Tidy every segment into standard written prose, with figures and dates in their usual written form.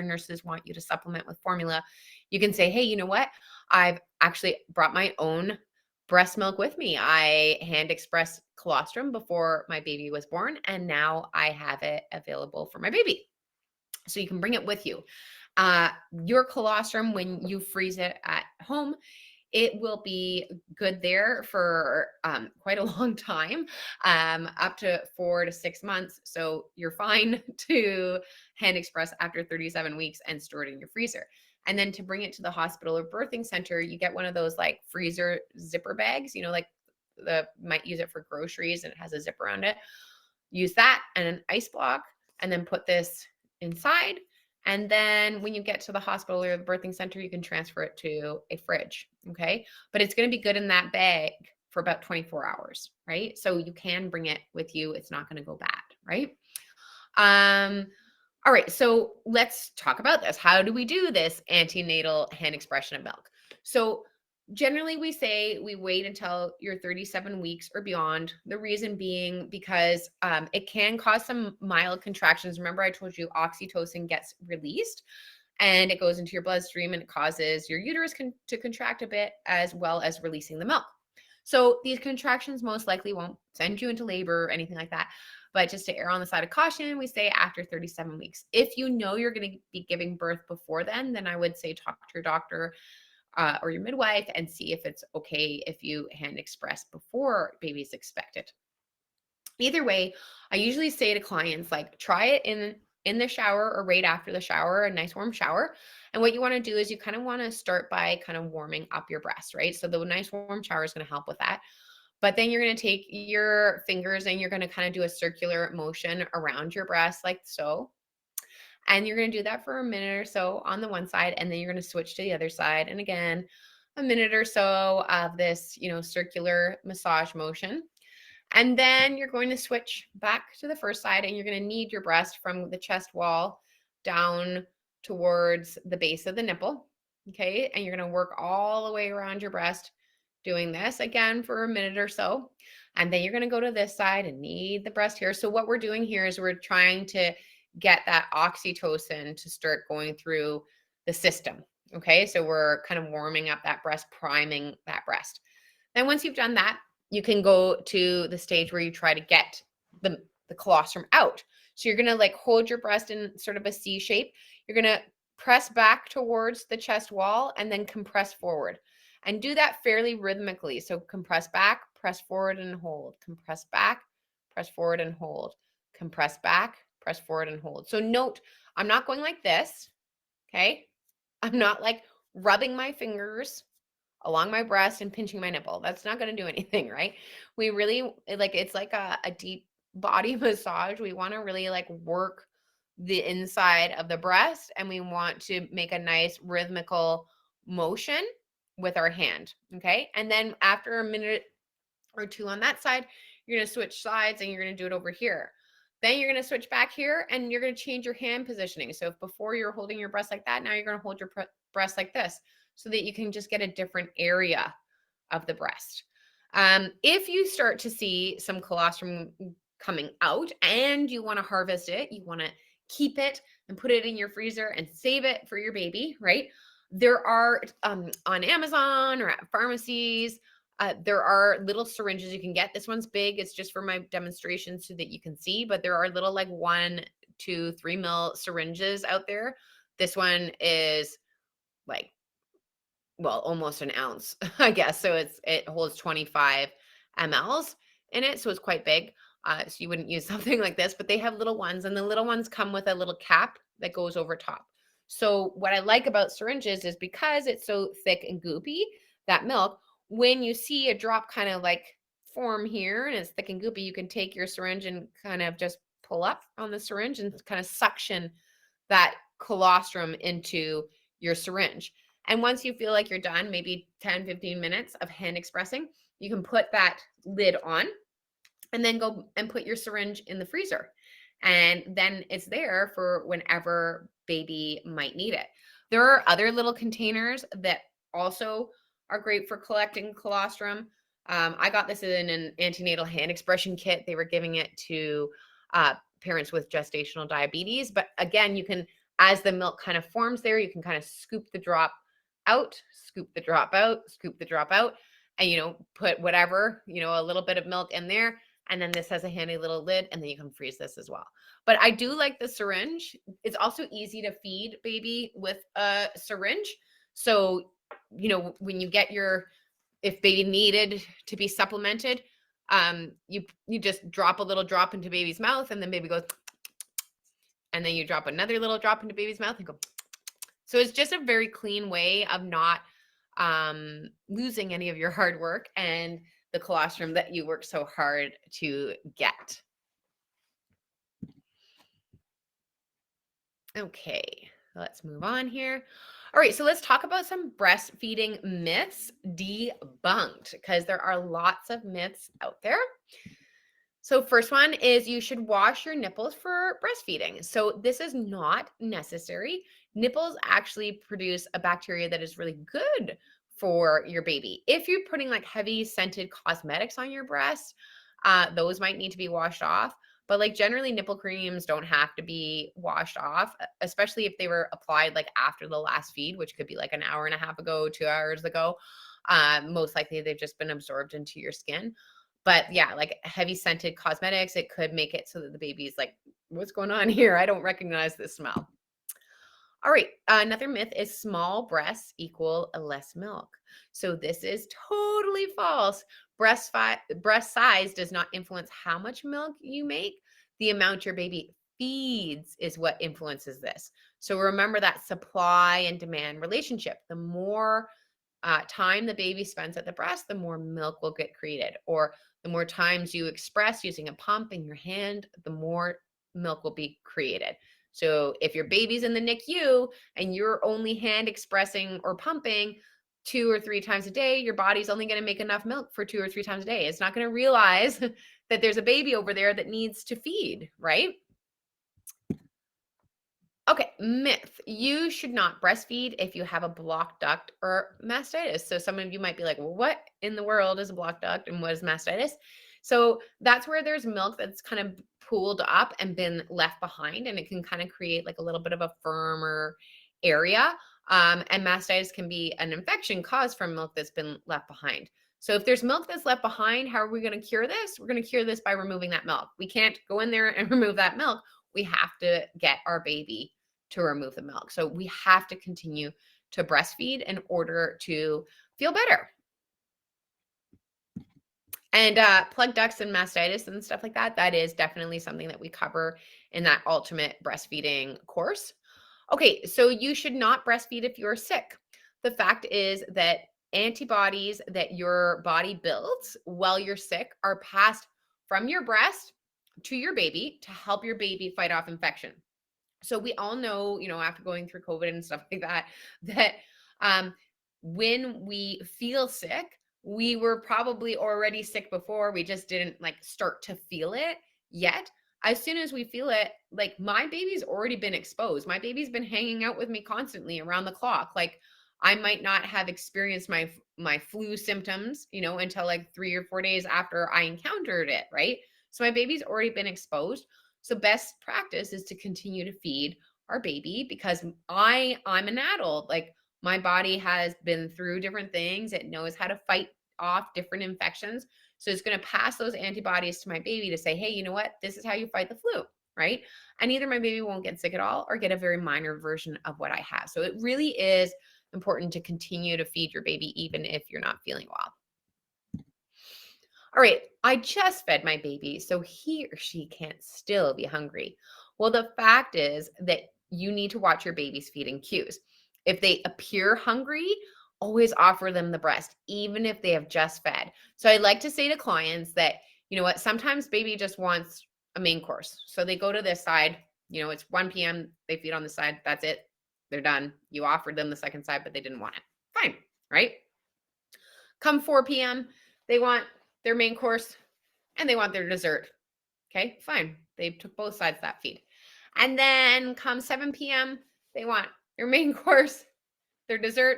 nurses want you to supplement with formula, you can say, hey, you know what? I've actually brought my own breast milk with me. I hand expressed colostrum before my baby was born, and now I have it available for my baby. So you can bring it with you. Your colostrum, when you freeze it at home, it will be good there for quite a long time, up to 4 to 6 months. So you're fine to hand express after 37 weeks and store it in your freezer. And then to bring it to the hospital or birthing center, you get one of those like freezer zipper bags, like might use it for groceries and it has a zip around it. Use that and an ice block, and then put this inside. And then when you get to the hospital or the birthing center, you can transfer it to a fridge. Okay. But it's going to be good in that bag for about 24 hours, right? So you can bring it with you. It's not going to go bad, right? All right. So let's talk about this. How do we do this antenatal hand expression of milk? So generally we say we wait until you're 37 weeks or beyond. The reason being because it can cause some mild contractions. Remember I told you oxytocin gets released and it goes into your bloodstream and it causes your uterus to contract a bit, as well as releasing the milk. So these contractions most likely won't send you into labor or anything like that. But just to err on the side of caution, we say after 37 weeks. If you know you're going to be giving birth before then I would say talk to your doctor or your midwife and see if it's okay if you hand express before baby's expected. Either way, I usually say to clients, like, try it in the shower or right after the shower, a nice warm shower. And what you want to do is you kind of want to start by kind of warming up your breast, right? So the nice warm shower is going to help with that. But then you're going to take your fingers and you're going to kind of do a circular motion around your breast like so. And you're going to do that for a minute or so on the one side, and then you're going to switch to the other side. And again, a minute or so of this, circular massage motion. And then you're going to switch back to the first side, and you're going to knead your breast from the chest wall down towards the base of the nipple. Okay. And you're going to work all the way around your breast doing this again for a minute or so. And then you're going to go to this side and knead the breast here. So what we're doing here is we're trying to get that oxytocin to start going through the system. Okay. So we're kind of warming up that breast, priming that breast. Then once you've done that, you can go to the stage where you try to get the colostrum out. So you're going to like hold your breast in sort of a C shape. You're going to press back towards the chest wall and then compress forward. And do that fairly rhythmically. So compress back, press forward and hold. Compress back, press forward and hold. Compress back, press forward and hold. So note, I'm not going like this, okay? I'm not like rubbing my fingers along my breast and pinching my nipple. That's not going to do anything, right? We really, it's like a deep body massage. We want to really like work the inside of the breast, and we want to make a nice rhythmical motion with our hand, okay? And then after a minute or two on that side, you're going to switch sides and you're going to do it over here. Then you're going to switch back here and you're going to change your hand positioning. So if before you're holding your breast like that, now you're going to hold your breast like this so that you can just get a different area of the breast. If you start to see some colostrum coming out and you want to harvest it, you want to keep it and put it in your freezer and save it for your baby, right? There are on Amazon or at pharmacies, there are little syringes you can get. This one's big. It's just for my demonstration so that you can see, but there are little like 1, 2, 3 ml syringes out there. This one is like, well, almost an ounce, I guess. So it holds 25 mLs in it. So it's quite big. So you wouldn't use something like this, but they have little ones, and the little ones come with a little cap that goes over top. So what I like about syringes is because it's so thick and goopy, that milk, when you see a drop kind of like form here and it's thick and goopy, you can take your syringe and kind of just pull up on the syringe and kind of suction that colostrum into your syringe. And once you feel like you're done, maybe 10, 15 minutes of hand expressing, you can put that lid on and then go and put your syringe in the freezer. And then it's there for whenever baby might need it. There are other little containers that also are great for collecting colostrum. I got this in an antenatal hand expression kit. They were giving it to parents with gestational diabetes. But again, you can as the milk kind of forms there, you can kind of scoop the drop out, scoop the drop out, scoop the drop out, and, put whatever, a little bit of milk in there. And then this has a handy little lid, and then you can freeze this as well. But I do like the syringe. It's also easy to feed baby with a syringe. So, when you get if baby needed to be supplemented, you just drop a little drop into baby's mouth, and then baby goes, and then you drop another little drop into baby's mouth and go. So it's just a very clean way of not losing any of your hard work and the colostrum that you work so hard to get. Okay, let's move on here. All right, so let's talk about some breastfeeding myths debunked, because there are lots of myths out there. So first one is you should wash your nipples for breastfeeding. So this is not necessary. Nipples actually produce a bacteria that is really good for your baby. If you're putting like heavy scented cosmetics on your breast, those might need to be washed off. But like generally nipple creams don't have to be washed off, especially if they were applied like after the last feed, which could be like an hour and a half ago, 2 hours ago. Most likely they've just been absorbed into your skin. But yeah, like heavy scented cosmetics, it could make it so that the baby's like, what's going on here? I don't recognize this smell. All right, another myth is small breasts equal less milk. So this is totally false. Breast size does not influence how much milk you make. The amount your baby feeds is what influences this. So remember that supply and demand relationship. The more time the baby spends at the breast, the more milk will get created. Or the more times you express using a pump in your hand, the more milk will be created. So if your baby's in the NICU and you're only hand expressing or pumping 2 or 3 times a day, your body's only going to make enough milk for 2 or 3 times a day. It's not going to realize that there's a baby over there that needs to feed, right? Okay, myth. You should not breastfeed if you have a blocked duct or mastitis. So some of you might be like, well, what in the world is a blocked duct and what is mastitis? So that's where there's milk that's kind of pooled up and been left behind, and it can kind of create like a little bit of a firmer area. And mastitis can be an infection caused from milk that's been left behind. So if there's milk that's left behind, how are we going to cure this? We're going to cure this by removing that milk. We can't go in there and remove that milk. We have to get our baby to remove the milk. So we have to continue to breastfeed in order to feel better. And plug ducts and mastitis and stuff like that, that is definitely something that we cover in that ultimate breastfeeding course. Okay, so you should not breastfeed if you're sick. The fact is that antibodies that your body builds while you're sick are passed from your breast to your baby to help your baby fight off infection. So we all know, after going through COVID and stuff like that, that when we feel sick, we were probably already sick before. We just didn't like start to feel it yet. As soon as we feel it, like my baby's already been exposed. My baby's been hanging out with me constantly around the clock. Like I might not have experienced my flu symptoms, until like 3 or 4 days after I encountered it, right? So my baby's already been exposed. So best practice is to continue to feed our baby, because I'm an adult. Like my body has been through different things. It knows how to fight off different infections. So it's going to pass those antibodies to my baby to say, hey, you know what? This is how you fight the flu, right? And either my baby won't get sick at all or get a very minor version of what I have. So it really is important to continue to feed your baby even if you're not feeling well. All right, I just fed my baby, so he or she can't still be hungry. Well, the fact is that you need to watch your baby's feeding cues. If they appear hungry, always offer them the breast, even if they have just fed. So I like to say to clients that, you know what, sometimes baby just wants a main course. So they go to this side, it's 1 p.m., they feed on the side, that's it, they're done. You offered them the second side, but they didn't want it. Fine, right? Come 4 p.m., they want their main course and they want their dessert. Okay, fine. They took both sides of that feed. And then come 7 p.m., they want their main course, their dessert,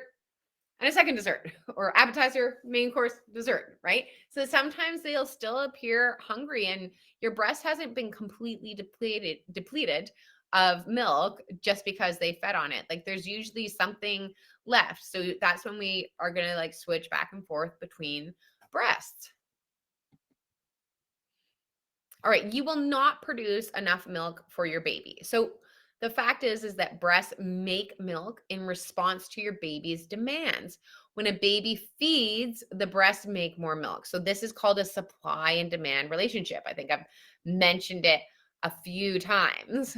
and a second dessert, or appetizer, main course, dessert, right? So sometimes they'll still appear hungry and your breast hasn't been completely depleted. of milk just because they fed on it. Like there's usually something left. So that's when we are going to like switch back and forth between breasts. All right, you will not produce enough milk for your baby. So the fact is that breasts make milk in response to your baby's demands. When a baby feeds, the breasts make more milk. So this is called a supply and demand relationship. I think I've mentioned it a few times.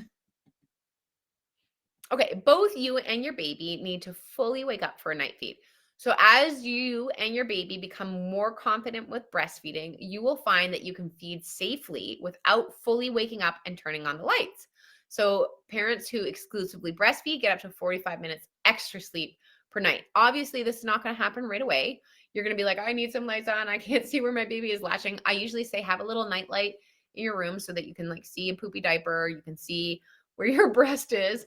Okay, both you and your baby need to fully wake up for a night feed. So, as you and your baby become more confident with breastfeeding, you will find that you can feed safely without fully waking up and turning on the lights. So, parents who exclusively breastfeed get up to 45 minutes extra sleep per night. Obviously, this is not going to happen right away. You're going to be like, I need some lights on. I can't see where my baby is latching. I usually say have a little night light in your room so that you can like see a poopy diaper, you can see where your breast is.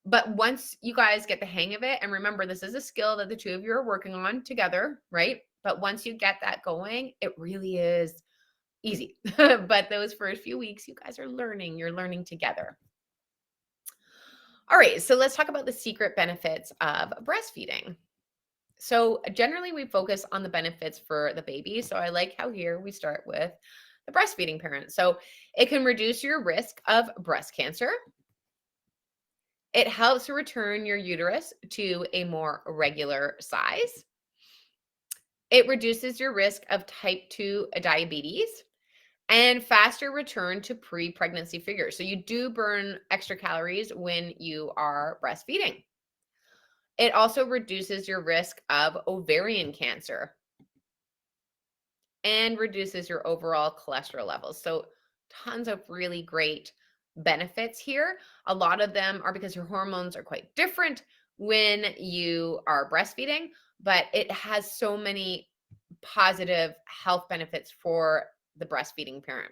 But once you guys get the hang of it, and remember, this is a skill that the two of you are working on together, right? But once you get that going, it really is easy. But those first few weeks, you guys are learning, you're learning together. All right, so let's talk about the secret benefits of breastfeeding. So, generally, we focus on the benefits for the baby. So, I like how here we start with the breastfeeding parent. So, it can reduce your risk of breast cancer. It helps return your uterus to a more regular size. It reduces your risk of type 2 diabetes and faster return to pre-pregnancy figures. So you do burn extra calories when you are breastfeeding. It also reduces your risk of ovarian cancer and reduces your overall cholesterol levels. So tons of really great benefits here. A lot of them are because your hormones are quite different when you are breastfeeding, but it has so many positive health benefits for the breastfeeding parent.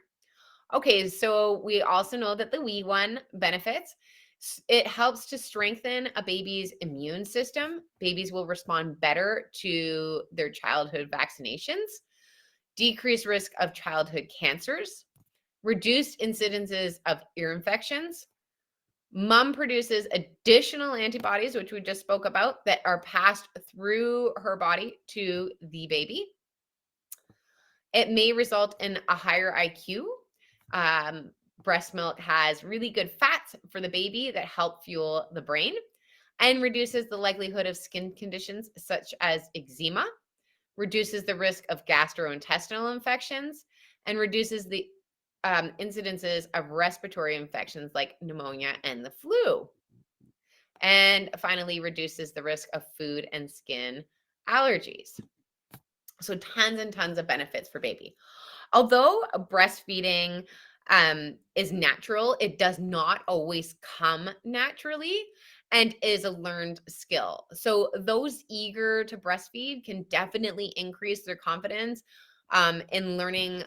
Okay, so we also know that the wee one benefits. It helps to strengthen a baby's immune system. Babies will respond better to their childhood vaccinations, decreased risk of childhood cancers, reduced incidences of ear infections. Mom produces additional antibodies, which we just spoke about, that are passed through her body to the baby. It may result in a higher IQ. Breast milk has really good fats for the baby that help fuel the brain and reduces the likelihood of skin conditions such as eczema, reduces the risk of gastrointestinal infections, and reduces the incidences of respiratory infections like pneumonia and the flu. And finally, reduces the risk of food and skin allergies. So tons and tons of benefits for baby. Although breastfeeding is natural, it does not always come naturally and is a learned skill. So those eager to breastfeed can definitely increase their confidence in learning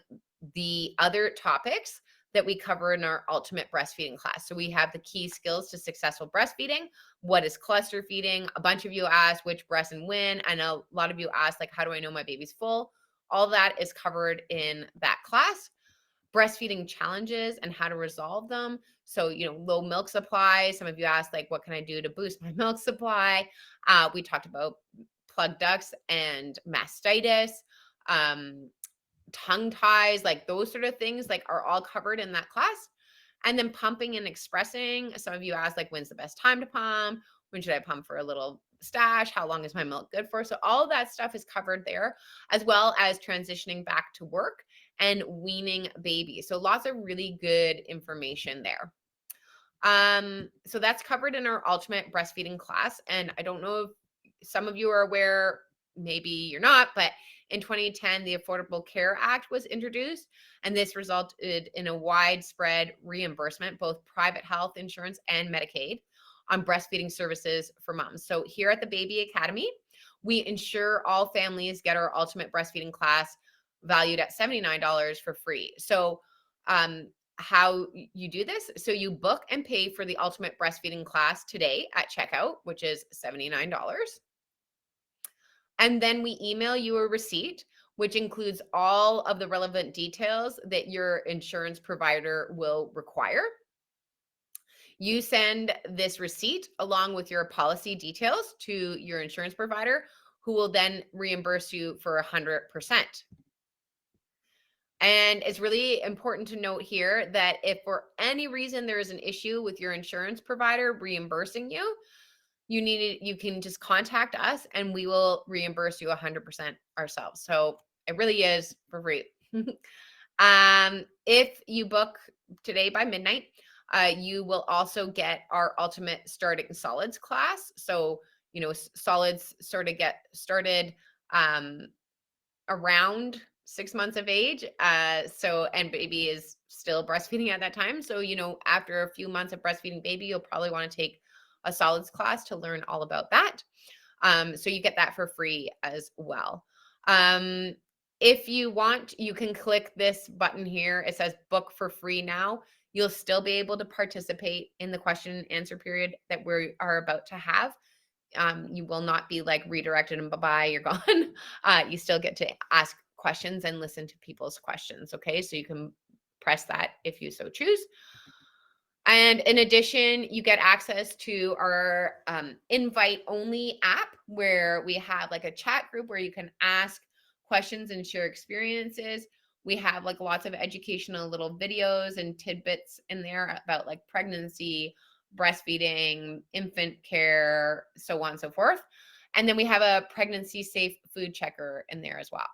the other topics that we cover in our ultimate breastfeeding class. So we have the key skills to successful breastfeeding. What is cluster feeding? A bunch of you asked which breast and when. I know a lot of you asked, like, how do I know my baby's full? All that is covered in that class. Breastfeeding challenges and how to resolve them. So, low milk supply. Some of you asked, like, what can I do to boost my milk supply? We talked about plug ducts and mastitis, tongue ties, like those sort of things, like are all covered in that class. And then pumping and expressing. Some of you asked, like, when's the best time to pump? When should I pump for a little stash? How long is my milk good for? So all of that stuff is covered there, as well as transitioning back to work and weaning baby. So lots of really good information there. So that's covered in our ultimate breastfeeding class. And I don't know if some of you are aware, maybe you're not, but in 2010, the Affordable Care Act was introduced, and this resulted in a widespread reimbursement, both private health insurance and Medicaid, on breastfeeding services for moms. So here at the Baby Academy, we ensure all families get our ultimate breastfeeding class valued at $79 for free. So how you do this. So you book and pay for the ultimate breastfeeding class today at checkout, which is $79. And then we email you a receipt, which includes all of the relevant details that your insurance provider will require. You send this receipt along with your policy details to your insurance provider, who will then reimburse you for 100%. And it's really important to note here that if for any reason there is an issue with your insurance provider reimbursing you, you can just contact us and we will reimburse you 100% ourselves. So it really is for free. If you book today by midnight, you will also get our ultimate starting solids class. So, solids sort of get started around 6 months of age. And baby is still breastfeeding at that time. So, after a few months of breastfeeding baby, you'll probably want to take a solids class to learn all about that. So you get that for free as well. If you want, you can click this button here. It says book for free now. You'll still be able to participate in the question and answer period that we are about to have. You will not be like redirected and bye-bye, you're gone. You still get to ask questions and listen to people's questions. Okay. So you can press that if you so choose. And in addition, you get access to our invite only app, where we have like a chat group where you can ask questions and share experiences. We have like lots of educational little videos and tidbits in there about like pregnancy, breastfeeding, infant care, so on and so forth. And then we have a pregnancy safe food checker in there as well.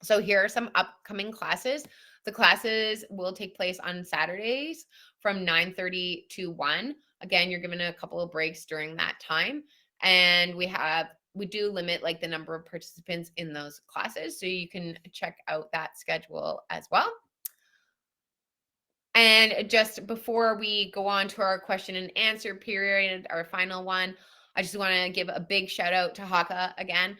So here are some upcoming classes. The classes will take place on Saturdays from 9:30 to 1. Again, you're given a couple of breaks during that time. And we do limit like the number of participants in those classes. So you can check out that schedule as well. And just before we go on to our question and answer period, our final one, I just want to give a big shout out to Haka again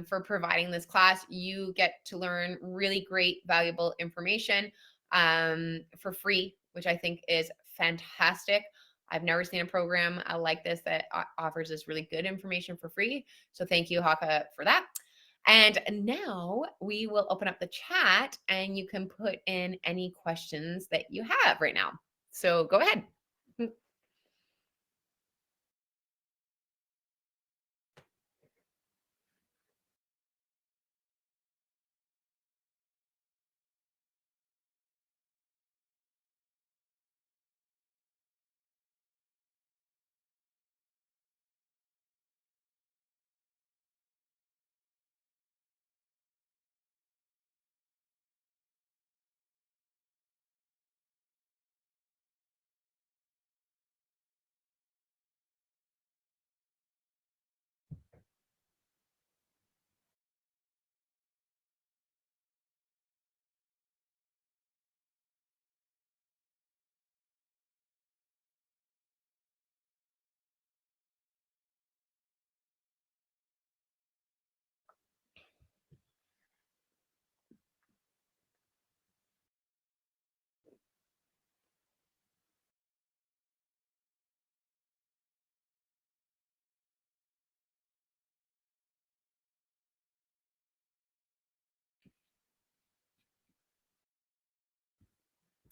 for providing this class. You get to learn really great, valuable information for free, which I think is fantastic. I've never seen a program like this that offers this really good information for free. So thank you, Haka, for that. And now we will open up the chat and you can put in any questions that you have right now. So go ahead.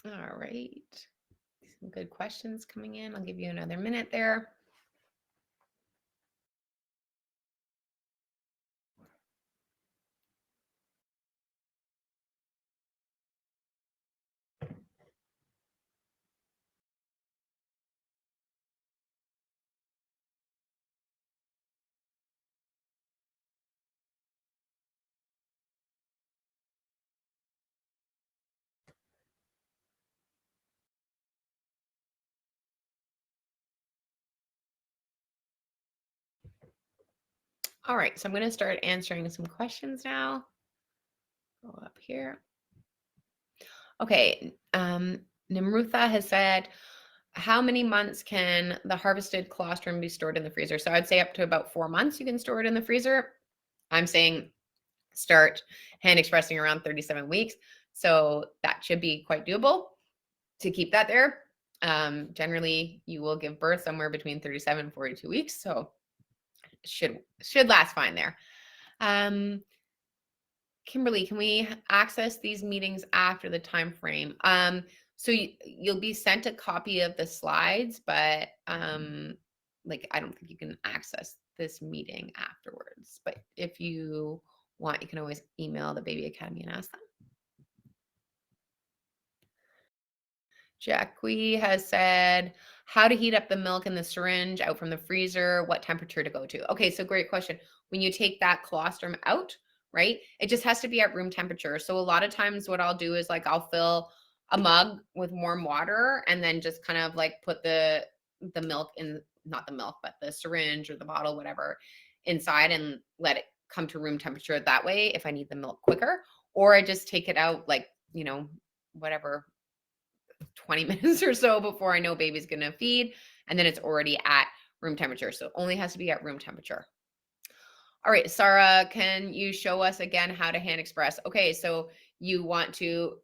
All right. Some good questions coming in. I'll give you another minute there. All right. So I'm going to start answering some questions now. Go up here. Okay. Nimrutha has said, how many months can the harvested colostrum be stored in the freezer? So I'd say up to about 4 months you can store it in the freezer. I'm saying start hand expressing around 37 weeks. So that should be quite doable to keep that there. Generally, you will give birth somewhere between 37 and 42 weeks. So it should last fine there. Kimberly, can we access these meetings after the time frame? So you'll be sent a copy of the slides, but like I don't think you can access this meeting afterwards. But if you want, you can always email the Baby Academy and ask them. Jackie has said how to heat up the milk in the syringe out from the freezer, what temperature to go to. Okay, so great question. When you take that colostrum out, right, it just has to be at room temperature. So a lot of times what I'll do is like I'll fill a mug with warm water and then just kind of like put the milk in, not the milk, but the syringe or the bottle, whatever, inside and let it come to room temperature that way if I need the milk quicker. Or I just take it out like, whatever, 20 minutes or so before I know baby's going to feed. And then it's already at room temperature. So it only has to be at room temperature. All right, Sarah, can you show us again how to hand express? Okay, so you want to,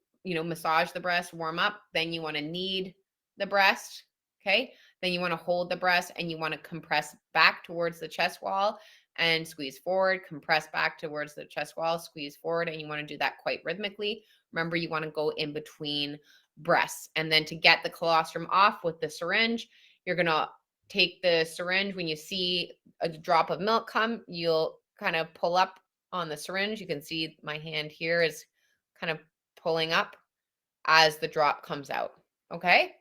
massage the breast, warm up, then you want to knead the breast, okay? Then you want to hold the breast and you want to compress back towards the chest wall and squeeze forward, compress back towards the chest wall, squeeze forward, and you want to do that quite rhythmically. Remember, you want to go in between breasts. And then to get the colostrum off with the syringe, you're going to take the syringe. When you see a drop of milk come, you'll kind of pull up on the syringe. You can see my hand here is kind of pulling up as the drop comes out. Okay.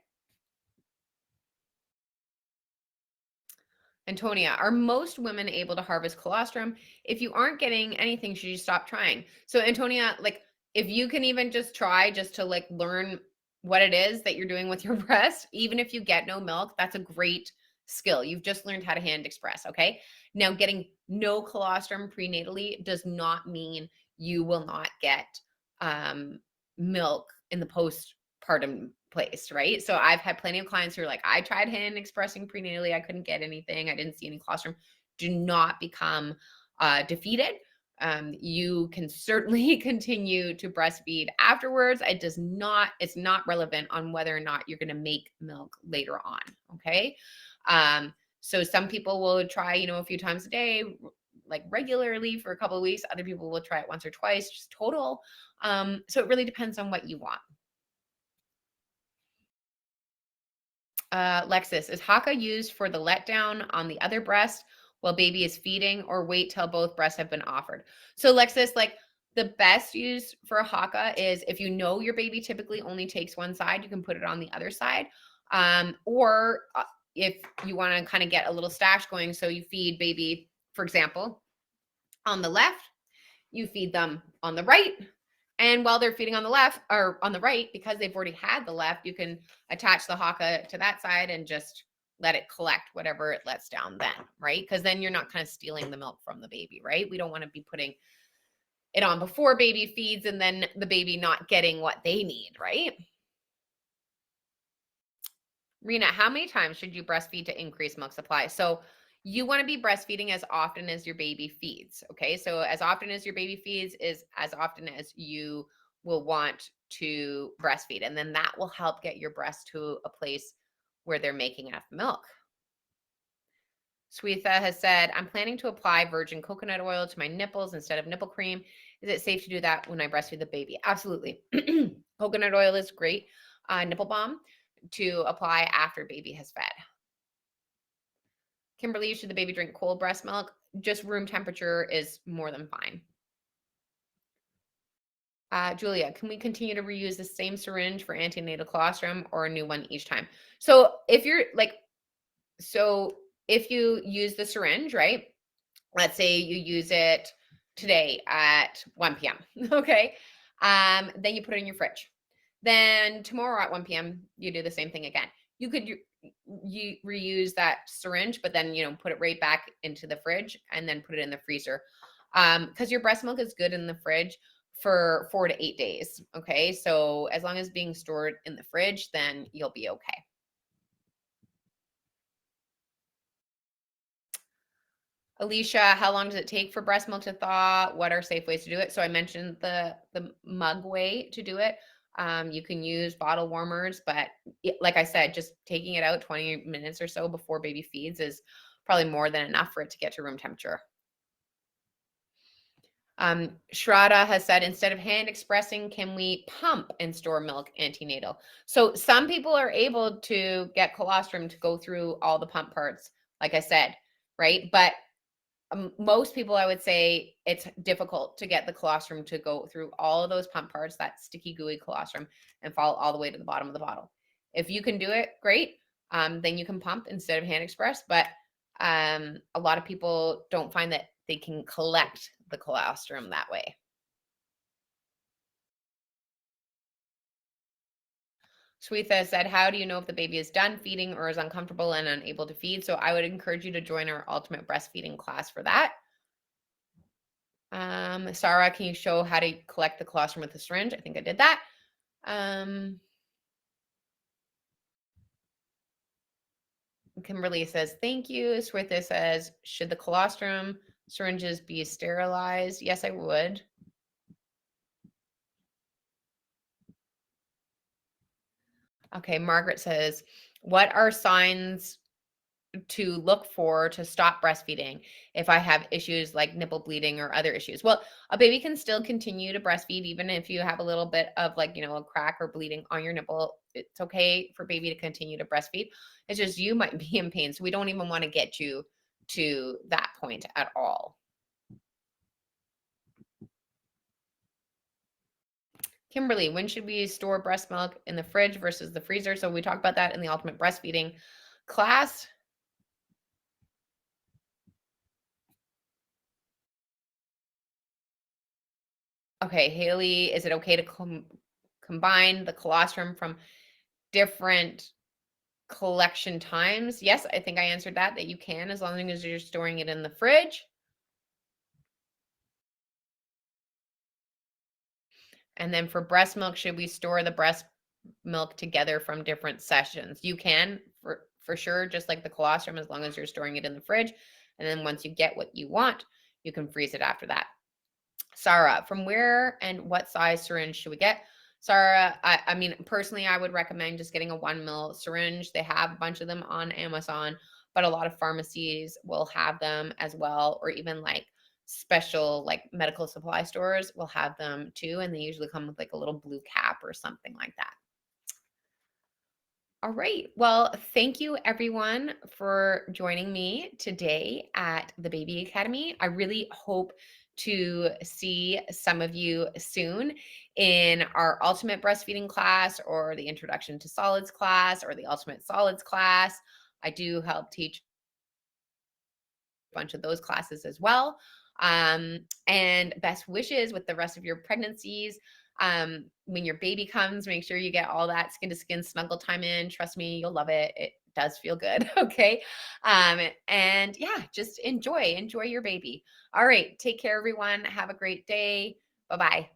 Antonia, are most women able to harvest colostrum? If you aren't getting anything, should you stop trying? So Antonia, like if you can even just try just to like learn what it is that you're doing with your breast, even if you get no milk, that's a great skill. You've just learned how to hand express, okay? Now getting no colostrum prenatally does not mean you will not get milk in the postpartum place, right? So I've had plenty of clients who are like, I tried hand expressing prenatally, I couldn't get anything, I didn't see any colostrum. Do not become defeated. You can certainly continue to breastfeed afterwards. It's not relevant on whether or not you're going to make milk later on. Okay. So some people will try, a few times a day, like regularly for a couple of weeks. Other people will try it once or twice, just total. So it really depends on what you want. Lexus, is Haka used for the letdown on the other breast while baby is feeding, or wait till both breasts have been offered? So Lexus, like the best use for a Haka is if you know your baby typically only takes one side, you can put it on the other side. Or if you want to kind of get a little stash going, so you feed baby, for example, on the left, you feed them on the right. And while they're feeding on the left or on the right, because they've already had the left, you can attach the Haka to that side and just let it collect whatever it lets down then, right? Because then you're not kind of stealing the milk from the baby, right? We don't want to be putting it on before baby feeds and then the baby not getting what they need, right? Rena, how many times should you breastfeed to increase milk supply? So you want to be breastfeeding as often as your baby feeds. Okay. So as often as your baby feeds is as often as you will want to breastfeed. And then that will help get your breast to a place where they're making enough milk. Swetha has said, I'm planning to apply virgin coconut oil to my nipples instead of nipple cream. Is it safe to do that when I breastfeed the baby? Absolutely. Coconut oil is great. Nipple balm to apply after baby has fed. Kimberly, should the baby drink cold breast milk? Just room temperature is more than fine. Julia, can we continue to reuse the same syringe for antenatal colostrum or a new one each time? So if you use the syringe, right? Let's say you use it today at 1 p.m. Okay. Then you put it in your fridge. Then tomorrow at 1 p.m., you do the same thing again. You could you reuse that syringe, but then, put it right back into the fridge and then put it in the freezer. Because your breast milk is good in the fridge for 4 to 8 days. Okay. So as long as being stored in the fridge, then you'll be okay. Alicia, how long does it take for breast milk to thaw? What are safe ways to do it? So I mentioned the mug way to do it. You can use bottle warmers, but like I said, just taking it out 20 minutes or so before baby feeds is probably more than enough for it to get to room temperature. Shraddha has said, instead of hand expressing, can we pump and store milk antenatal? So some people are able to get colostrum to go through all the pump parts, like I said, right? But most people, I would say, it's difficult to get the colostrum to go through all of those pump parts, that sticky, gooey colostrum, and fall all the way to the bottom of the bottle. If you can do it, great. Then you can pump instead of hand express. But a lot of people don't find that they can collect the colostrum that way. Swetha said, how do you know if the baby is done feeding or is uncomfortable and unable to feed? So I would encourage you to join our ultimate breastfeeding class for that. Sarah, can you show how to collect the colostrum with a syringe? I think I did that. Kimberly says, thank you. Swetha says, should the colostrum syringes be sterilized? Yes, I would. Okay, Margaret says, what are signs to look for to stop breastfeeding if I have issues like nipple bleeding or other issues? Well, a baby can still continue to breastfeed even if you have a little bit of, like, a crack or bleeding on your nipple. It's okay for baby to continue to breastfeed. It's just you might be in pain. So we don't even want to get you to that point at all. Kimberly, when should we store breast milk in the fridge versus the freezer? So we talked about that in the ultimate breastfeeding class. Okay, Haley, is it okay to combine the colostrum from different collection times? Yes, I think I answered that you can, as long as you're storing it in the fridge. And then for breast milk, should we store the breast milk together from different sessions? You can, for sure, just like the colostrum, as long as you're storing it in the fridge. And then once you get what you want, you can freeze it after that. Sarah, from where and what size syringe should we get? Sarah, I mean, personally, I would recommend just getting a 1 ml syringe. They have a bunch of them on Amazon, but a lot of pharmacies will have them as well, or even like special like medical supply stores will have them too. And they usually come with like a little blue cap or something like that. All right. Well, thank you everyone for joining me today at the Baby Academy. I really hope to see some of you soon in our ultimate breastfeeding class, or the introduction to solids class, or the ultimate solids class. I do help teach bunch of those classes as well. And best wishes with the rest of your pregnancies. When your baby comes, make sure you get all that skin to skin snuggle time in. Trust me, you'll love it. It does feel good. Okay. And yeah, just enjoy your baby. All right. Take care, everyone. Have a great day. Bye-bye.